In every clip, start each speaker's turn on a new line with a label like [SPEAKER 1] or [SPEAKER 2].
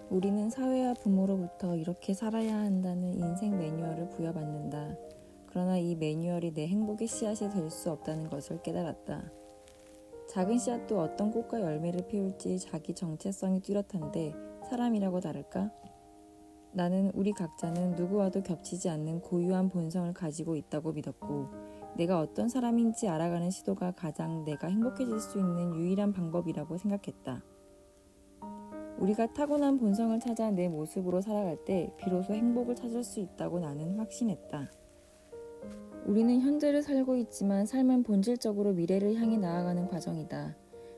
[SPEAKER 1] 우리는 사회와 부모로부터 이렇게 살아야 한다는 인생 매뉴얼을 부여받는다. 그러나 이 매뉴얼이 내 행복의 씨앗이 될 수 없다는 것을 깨달았다. 작은 씨앗도 어떤 꽃과 열매를 피울지 자기 정체성이 뚜렷한데 사람이라고 다를까? 나는 우리 각자는 누구와도 겹치지 않는 고유한 본성을 가지고 있다고 믿었고, 내가 어떤 사람인지 알아가는 시도가 가장 내가 행복해질 수 있는 유일한 방법이라고 생각했다. 우리가 타고난 본성을 찾아 내 모습으로 살아갈 때 비로소 행복을 찾을 수 있다고 나는 확신했다. 우리는 현재를 살고 있지만 삶은 본질적으로 미래를 향해 나아가는 과정이다.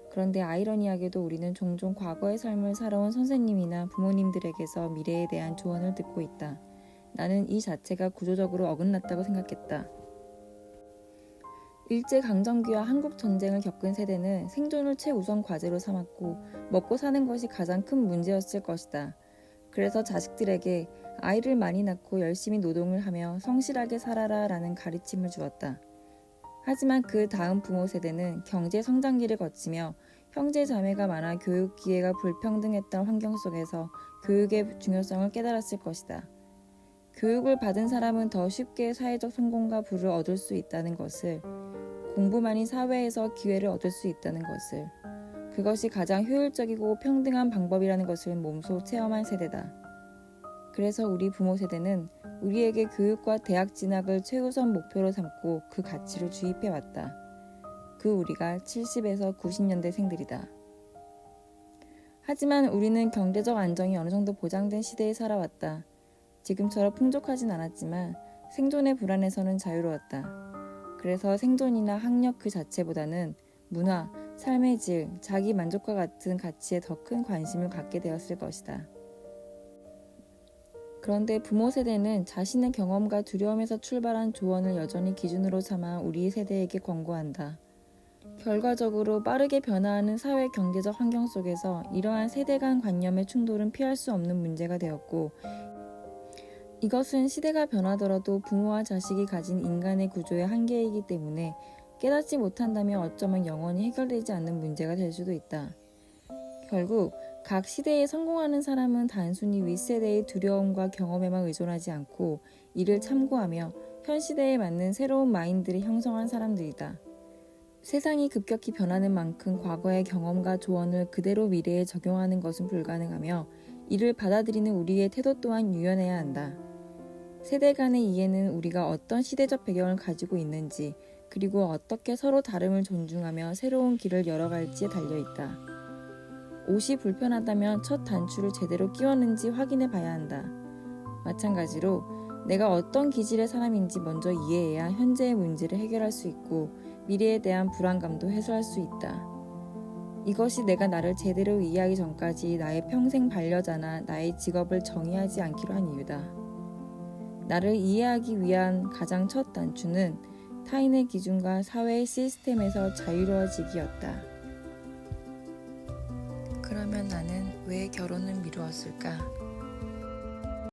[SPEAKER 1] 그런데 아이러니하게도 우리는 종종 과거의 삶을 살아온 선생님이나 부모님들에게서 미래에 대한 조언을 듣고 있다. 나는 이 자체가 구조적으로 어긋났다고 생각했다. 일제강점기와 한국전쟁을 겪은 세대는 생존을 최우선 과제로 삼았고 먹고 사는 것이 가장 큰 문제였을 것이다. 그래서 자식들에게 아이를 많이 낳고 열심히 노동을 하며 성실하게 살아라 라는 가르침을 주었다. 하지만 그 다음 부모 세대는 경제 성장기를 거치며 형제 자매가 많아 교육 기회가 불평등했던 환경 속에서 교육의 중요성을 깨달았을 것이다. 교육을 받은 사람은 더 쉽게 사회적 성공과 부를 얻을 수 있다는 것을, 공부만이 사회에서 기회를 얻을 수 있다는 것을, 그것이 가장 효율적이고 평등한 방법이라는 것을 몸소 체험한 세대다. 그래서 우리 부모 세대는 우리에게 교육과 대학 진학을 최우선 목표로 삼고 그 가치를 주입해왔다. 그 우리가 70에서 90년대생들이다. 하지만 우리는 경제적 안정이 어느 정도 보장된 시대에 살아왔다. 지금처럼 풍족하진 않았지만 생존의 불안에서는 자유로웠다. 그래서 생존이나 학력 그 자체보다는 문화, 삶의 질, 자기 만족과 같은 가치에 더 큰 관심을 갖게 되었을 것이다. 그런데 부모 세대는 자신의 경험과 두려움에서 출발한 조언을 여전히 기준으로 삼아 우리 세대에게 권고한다. 결과적으로 빠르게 변화하는 사회 경제적 환경 속에서 이러한 세대 간 관념의 충돌은 피할 수 없는 문제가 되었고, 이것은 시대가 변하더라도 부모와 자식이 가진 인간의 구조의 한계이기 때문에 깨닫지 못한다면 어쩌면 영원히 해결되지 않는 문제가 될 수도 있다. 결국 각 시대에 성공하는 사람은 단순히 윗세대의 두려움과 경험에만 의존하지 않고 이를 참고하며 현 시대에 맞는 새로운 마인드를 형성한 사람들이다. 세상이 급격히 변하는 만큼 과거의 경험과 조언을 그대로 미래에 적용하는 것은 불가능하며 이를 받아들이는 우리의 태도 또한 유연해야 한다. 세대 간의 이해는 우리가 어떤 시대적 배경을 가지고 있는지, 그리고 어떻게 서로 다름을 존중하며 새로운 길을 열어갈지에 달려있다. 옷이 불편하다면 첫 단추를 제대로 끼웠는지 확인해 봐야 한다. 마찬가지로 내가 어떤 기질의 사람인지 먼저 이해해야 현재의 문제를 해결할 수 있고 미래에 대한 불안감도 해소할 수 있다. 이것이 내가 나를 제대로 이해하기 전까지 나의 평생 반려자나 나의 직업을 정의하지 않기로 한 이유다. 나를 이해하기 위한 가장 첫 단추는 타인의 기준과 사회의 시스템에서 자유로워지기였다. 그러면 나는 왜 결혼을 미루었을까?